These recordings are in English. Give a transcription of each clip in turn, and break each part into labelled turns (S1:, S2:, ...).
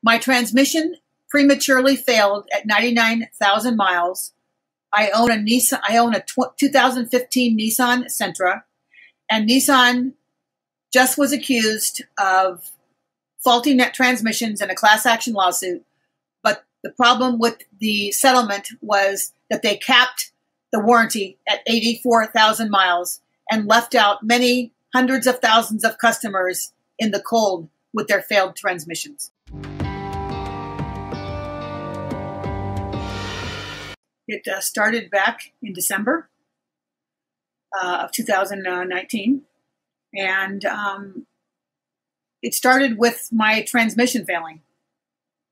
S1: My transmission prematurely failed at 99,000 miles. I own a 2015 Nissan Sentra, and Nissan just was accused of faulty net transmissions in a class action lawsuit. But the problem with the settlement was that they capped the warranty at 84,000 miles and left out many hundreds of thousands of customers in the cold with their failed transmissions. It started back in December of 2019, and it started with my transmission failing,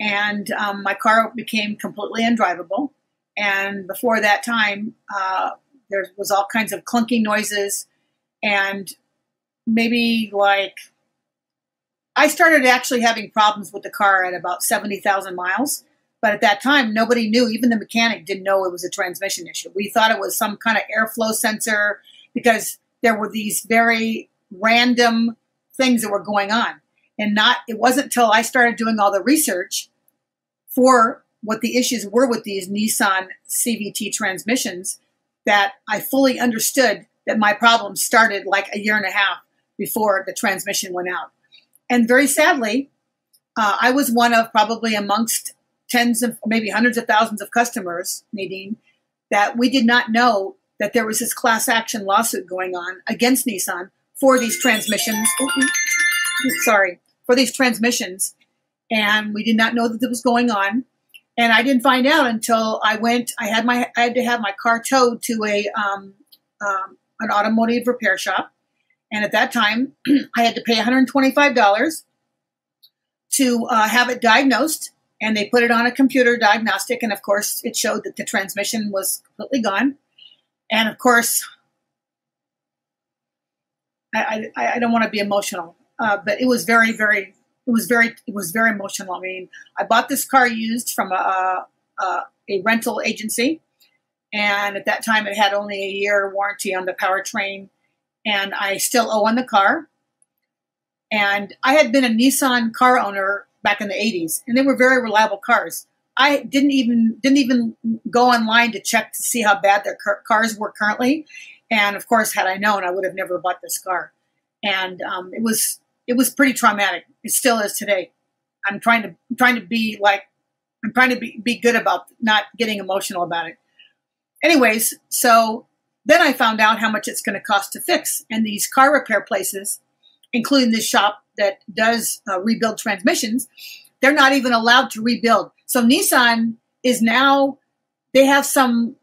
S1: and my car became completely undrivable. And before that time, there was all kinds of clunking noises, and maybe like I started actually having problems with the car at about 70,000 miles. But at that time, nobody knew. Even the mechanic didn't know it was a transmission issue. We thought it was some kind of airflow sensor because there were these very random things that were going on. And it wasn't until I started doing all the research for what the issues were with these Nissan CVT transmissions that I fully understood that my problem started like a year and a half before the transmission went out. And very sadly, I was one of probably amongst tens of maybe hundreds of thousands of customers, Nadine, that we did not know that there was this class action lawsuit going on against Nissan for these transmissions. For these transmissions. And we did not know that it was going on. And I didn't find out until I had to have my car towed to an automotive repair shop. And at that time, I had to pay $125 to have it diagnosed. And they put it on a computer diagnostic. And of course, it showed that the transmission was completely gone. And of course, I don't want to be emotional, but it was very emotional. I mean, I bought this car used from a rental agency. And at that time, it had only a year warranty on the powertrain. And I still owe on the car. And I had been a Nissan car owner back in the 80s, and they were very reliable cars. I didn't even go online to check to see how bad their cars were currently. And of course, had I known, I would have never bought this car. And it was pretty traumatic. It still is today. I'm trying to be good about not getting emotional about it. Anyways, so then I found out how much it's going to cost to fix. And these car repair places, including this shop that does rebuild transmissions, they're not even allowed to rebuild. So Nissan is now, they have some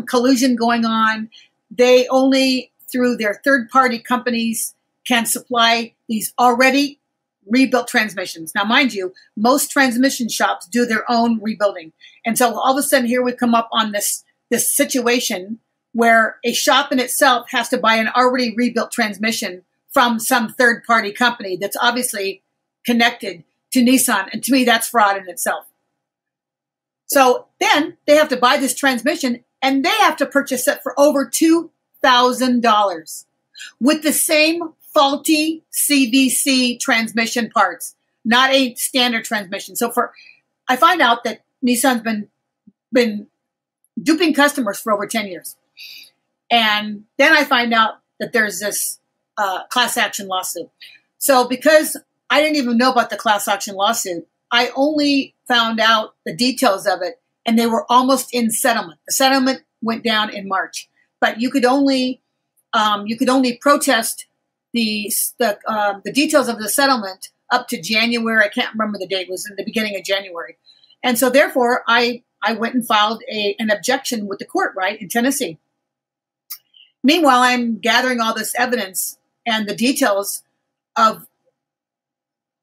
S1: collusion going on. They only, through their third-party companies, can supply these already rebuilt transmissions. Now, mind you, most transmission shops do their own rebuilding. And so all of a sudden here we come up on this situation where a shop in itself has to buy an already rebuilt transmission from some third-party company that's obviously connected to Nissan. And to me, that's fraud in itself. So then they have to buy this transmission, and they have to purchase it for over $2,000 with the same faulty CVC transmission parts, not a standard transmission. So I find out that Nissan's been duping customers for over 10 years. And then I find out that there's this class action lawsuit. So because I didn't even know about the class action lawsuit, I only found out the details of it, and they were almost in settlement. The settlement went down in March, but you could only protest the details of the settlement up to January. I can't remember the date. It was in the beginning of January, and so therefore I went and filed an objection with the court right in Tennessee. Meanwhile, I'm gathering all this evidence and the details of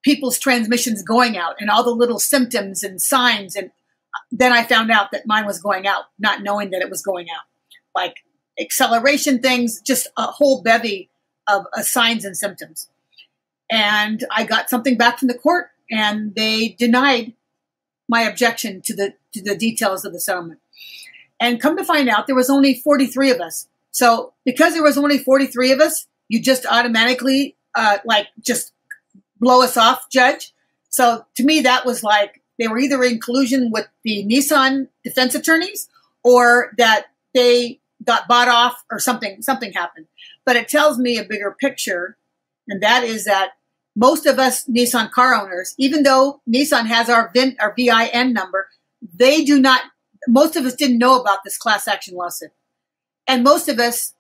S1: people's transmissions going out and all the little symptoms and signs. And then I found out that mine was going out, not knowing that it was going out. Like acceleration things, just a whole bevy of signs and symptoms. And I got something back from the court, and they denied my objection to the details of the settlement. And come to find out, there was only 43 of us. So because there was only 43 of us, you just automatically just blow us off, Judge. So to me, that was like they were either in collusion with the Nissan defense attorneys or that they got bought off or something happened. But it tells me a bigger picture, and that is that most of us Nissan car owners, even though Nissan has our VIN number, they do not, most of us didn't know about this class action lawsuit. And most of us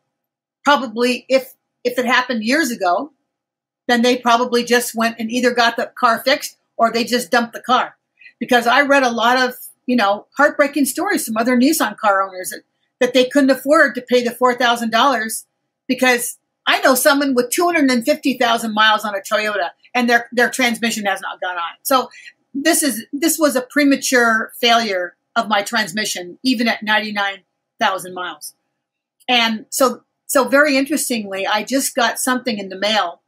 S1: probably, if it happened years ago, then they probably just went and either got the car fixed or they just dumped the car. Because I read a lot of, heartbreaking stories from other Nissan car owners that they couldn't afford to pay the $4,000 because I know someone with 250,000 miles on a Toyota and their transmission has not gone on. So this was a premature failure of my transmission, even at 99,000 miles. And so very interestingly, I just got something in the mail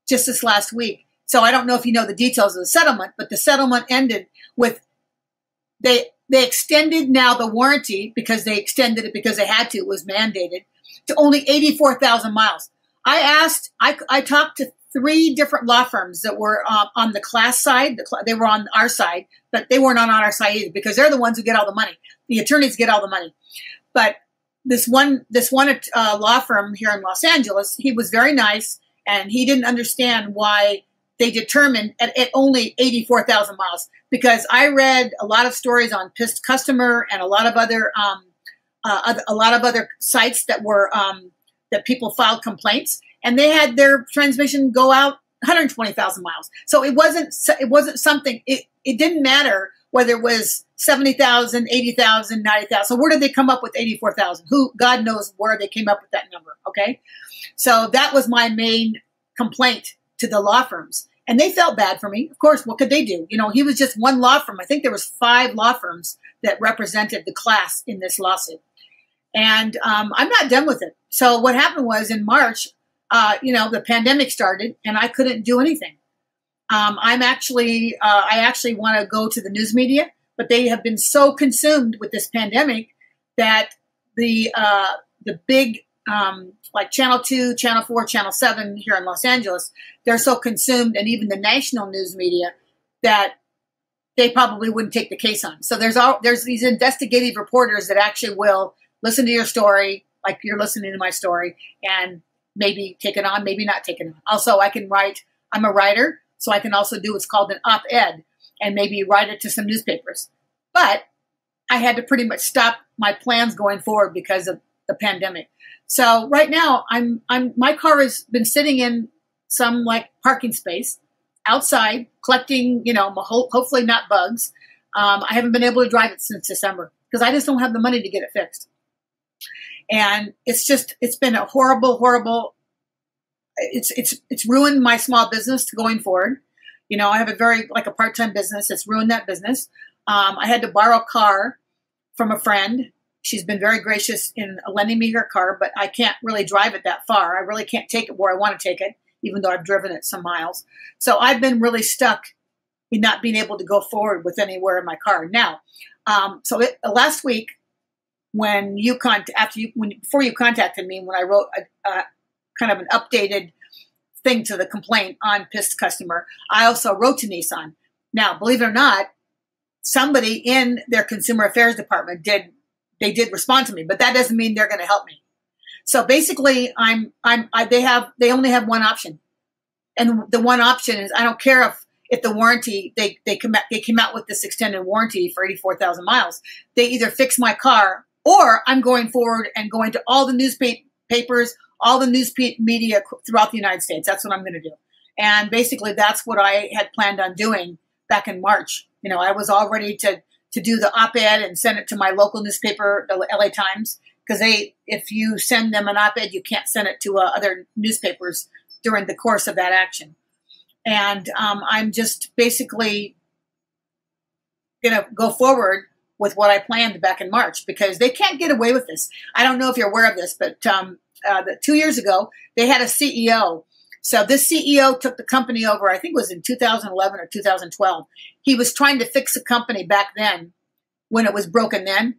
S1: just this last week. So I don't know if you know the details of the settlement, but the settlement ended with they extended now the warranty because they extended it because they had to. It was mandated to only 84,000 miles. I talked to 3 different law firms that were on the class side. They were on our side, but they weren't on our side either because they're the ones who get all the money. The attorneys get all the money. But this one law firm here in Los Angeles, he was very nice, and he didn't understand why they determined at only 84,000 miles. Because I read a lot of stories on Pissed Customer and a lot of other sites that were that people filed complaints, and they had their transmission go out 120,000 miles. So it wasn't something. It didn't matter whether it was 70,000, 80,000, 90,000. So where did they come up with 84,000? Who, God knows where they came up with that number. Okay, so that was my main complaint to the law firms. And they felt bad for me. Of course, what could they do? He was just one law firm. I think there was 5 law firms that represented the class in this lawsuit. And I'm not done with it. So what happened was in March, the pandemic started and I couldn't do anything. I actually want to go to the news media, but they have been so consumed with this pandemic that the big like Channel 2, Channel 4, Channel 7 here in Los Angeles, they're so consumed, and even the national news media, that they probably wouldn't take the case on. So there's these investigative reporters that actually will listen to your story, like you're listening to my story, and maybe take it on, maybe not take it on. Also, I can write, I'm a writer, so I can also do what's called an op-ed and maybe write it to some newspapers. But I had to pretty much stop my plans going forward because of the pandemic. So right now, my car has been sitting in some like parking space outside, collecting, hopefully not bugs. I haven't been able to drive it since December because I just don't have the money to get it fixed. And it's been a horrible. It's ruined my small business going forward. I have a part-time business. It's ruined that business. I had to borrow a car from a friend. She's been very gracious in lending me her car, but I can't really drive it that far. I really can't take it where I want to take it, even though I've driven it some miles. So I've been really stuck in not being able to go forward with anywhere in my car. Now, last week, when before you contacted me, when I wrote a kind of an updated thing to the complaint on Pissed Customer, I also wrote to Nissan. Now, believe it or not, somebody in their consumer affairs department did respond to me, but that doesn't mean they're going to help me. So basically, they only have one option, and the one option is I don't care if the warranty they came out with this extended warranty for 84,000 miles. They either fix my car or I'm going forward and going to all the newspapers, all the news media throughout the United States. That's what I'm going to do. And basically, that's what I had planned on doing back in March. I was all ready to do the op-ed and send it to my local newspaper, the LA Times, because if you send them an op-ed, you can't send it to other newspapers during the course of that action. And I'm just basically going to go forward with what I planned back in March because they can't get away with this. I don't know if you're aware of this, but 2 years ago, they had a CEO. So this CEO took the company over, I think it was in 2011 or 2012. He was trying to fix the company back then when it was broken then.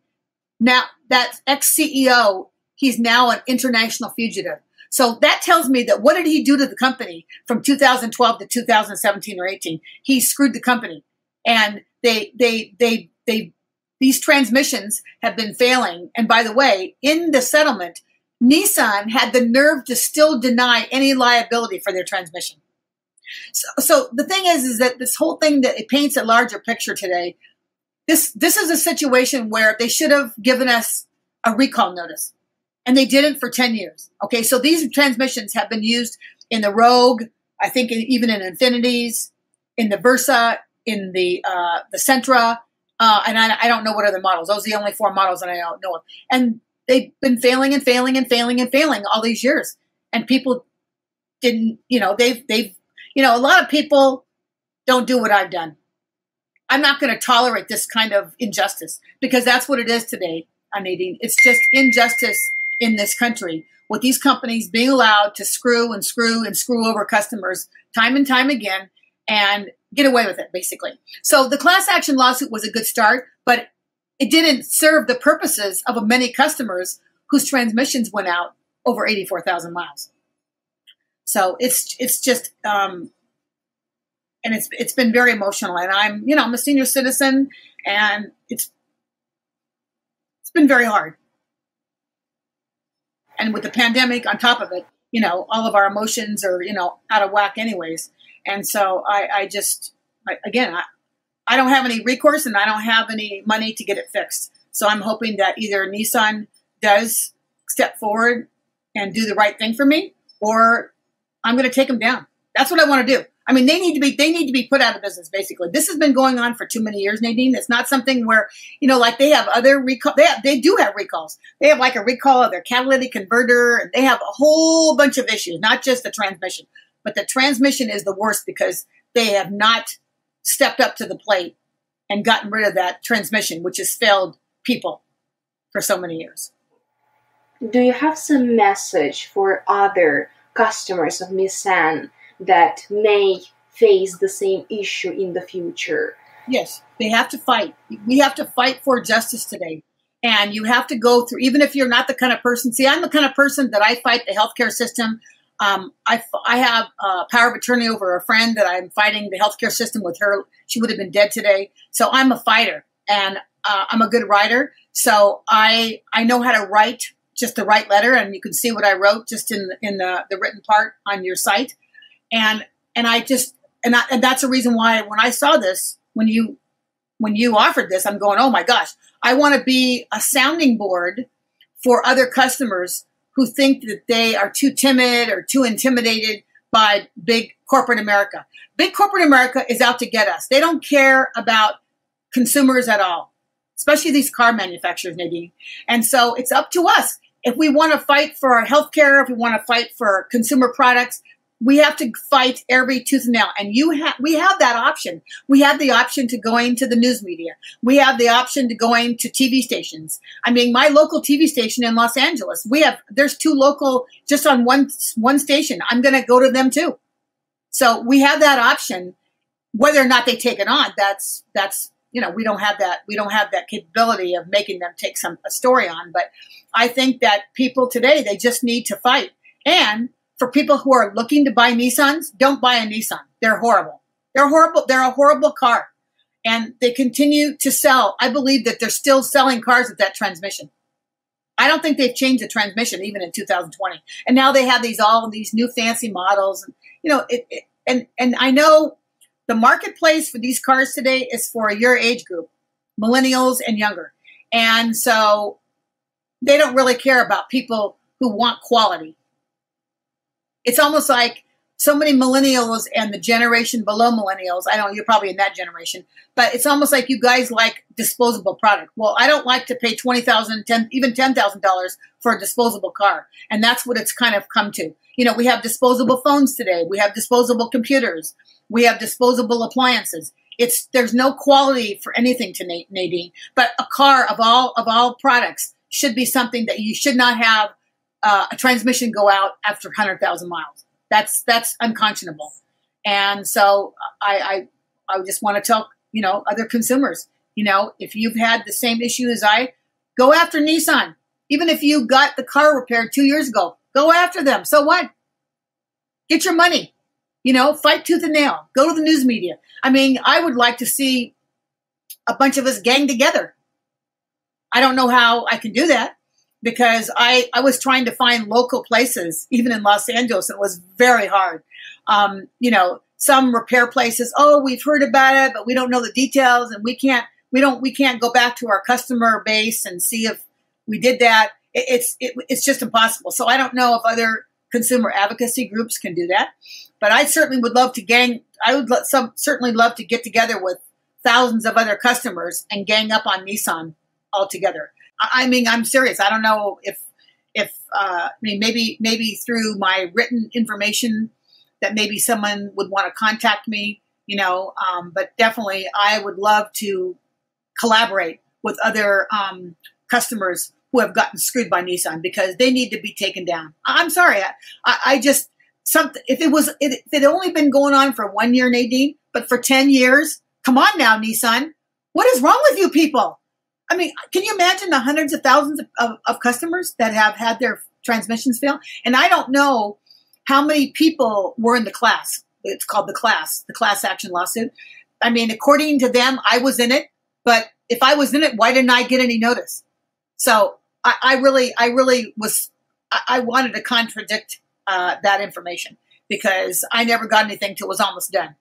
S1: Now, that ex-CEO, he's now an international fugitive. So that tells me that what did he do to the company from 2012 to 2017 or 18? He screwed the company. And these transmissions have been failing. And by the way, in the settlement, Nissan had the nerve to still deny any liability for their transmission. So the thing is that this whole thing, that it paints a larger picture today. This is a situation where they should have given us a recall notice, and they didn't for 10 years. Okay, so these transmissions have been used in the Rogue, I think even in Infinities, in the Versa, in the Sentra, and I don't know what other models. Those are the only 4 models that I don't know of. And they've been failing and failing and failing and failing all these years. And people didn't, a lot of people don't do what I've done. I'm not going to tolerate this kind of injustice, because that's what it is today, Nadine. It's just injustice in this country, with these companies being allowed to screw and screw and screw over customers time and time again and get away with it, basically. So the class action lawsuit was a good start, but it didn't serve the purposes of many customers whose transmissions went out over 84,000 miles. So it's just, and it's been very emotional. And I'm a senior citizen, and it's been very hard. And with the pandemic on top of it, all of our emotions are, out of whack anyways. And so I don't have any recourse, and I don't have any money to get it fixed. So I'm hoping that either Nissan does step forward and do the right thing for me, or I'm going to take them down. That's what I want to do. I mean, they need to be put out of business, basically. This has been going on for too many years, Nadine. It's not something where, like they have other recall. They do have recalls. They have like a recall of their catalytic converter, and they have a whole bunch of issues, not just the transmission. But the transmission is the worst, because they have not stepped up to the plate and gotten rid of that transmission, which has failed people for so many years.
S2: Do you have some message for other customers of Nissan that may face the same issue in the future?
S1: Yes, they have to fight. We have to fight for justice today. And you have to go through, even if you're not the kind of person. See, I'm the kind of person that I fight the healthcare system. I have power of attorney over a friend that I'm fighting the healthcare system with her. She would have been dead today. So I'm a fighter, and I'm a good writer. So I know how to write just the right letter, and you can see what I wrote just in the written part on your site. And that's a reason why when I saw this, when you offered this, I'm going, oh my gosh, I want to be a sounding board for other customers who think that they are too timid or too intimidated by big corporate America. Big corporate America is out to get us. They don't care about consumers at all, especially these car manufacturers, Nadine. And so it's up to us. If we want to fight for our health care, if we want to fight for consumer products, we have to fight every tooth and nail. And we have that option. We have the option to going to the news media. We have the option to going to TV stations. I mean, my local TV station in Los Angeles, there's 2 local, just on one station. I'm going to go to them too. So we have that option. Whether or not they take it on, that's we don't have that capability of making them take a story on. But I think that people today, they just need to fight. And for people who are looking to buy Nissans, don't buy a Nissan. They're horrible. They're horrible. They're a horrible car. And they continue to sell. I believe that they're still selling cars with that transmission. I don't think they've changed the transmission even in 2020. And now they have all these new fancy models. And and I know the marketplace for these cars today is for your age group, millennials and younger. And so they don't really care about people who want quality. It's almost like so many millennials and the generation below millennials. I know you're probably in that generation, but it's almost like you guys like disposable product. Well, I don't like to pay $20,000, even $10,000 for a disposable car. And that's what it's kind of come to. We have disposable phones today. We have disposable computers. We have disposable appliances. There's no quality for anything to Nadine, but a car of all products should be something that you should not have a transmission go out after 100,000 miles. That's unconscionable. And so I just want to tell, other consumers, if you've had the same issue as go after Nissan. Even if you got the car repaired 2 years ago, Go after them. So what? Get your money. You know, fight tooth and nail. Go to the news media. I mean, I would like to see a bunch of us gang together. I don't know how I can do that because I was trying to find local places, even in Los Angeles, and it was very hard. You know, some repair places, oh, we've heard about it, but we don't know the details, and we can't go back to our customer base and see if we did that. It's just impossible. So I don't know if other consumer advocacy groups can do that, but I certainly would love to certainly love to get together with thousands of other customers and gang up on Nissan altogether. I mean, I'm serious. I don't know if I mean, maybe through my written information that maybe someone would want to contact me, you know, but definitely I would love to collaborate with other customers who have gotten screwed by Nissan because they need to be taken down. I'm sorry. I just, if it had only been going on for 1 year, Nadine, but for 10 years, come on now, Nissan. What is wrong with you people? I mean, can you imagine the hundreds of thousands of customers that have had their transmissions fail? And I don't know how many people were in the class. It's called the class action lawsuit. I mean, according to them, I was in it. But if I was in it, why didn't I get any notice? So I wanted to contradict that information because I never got anything till it was almost done.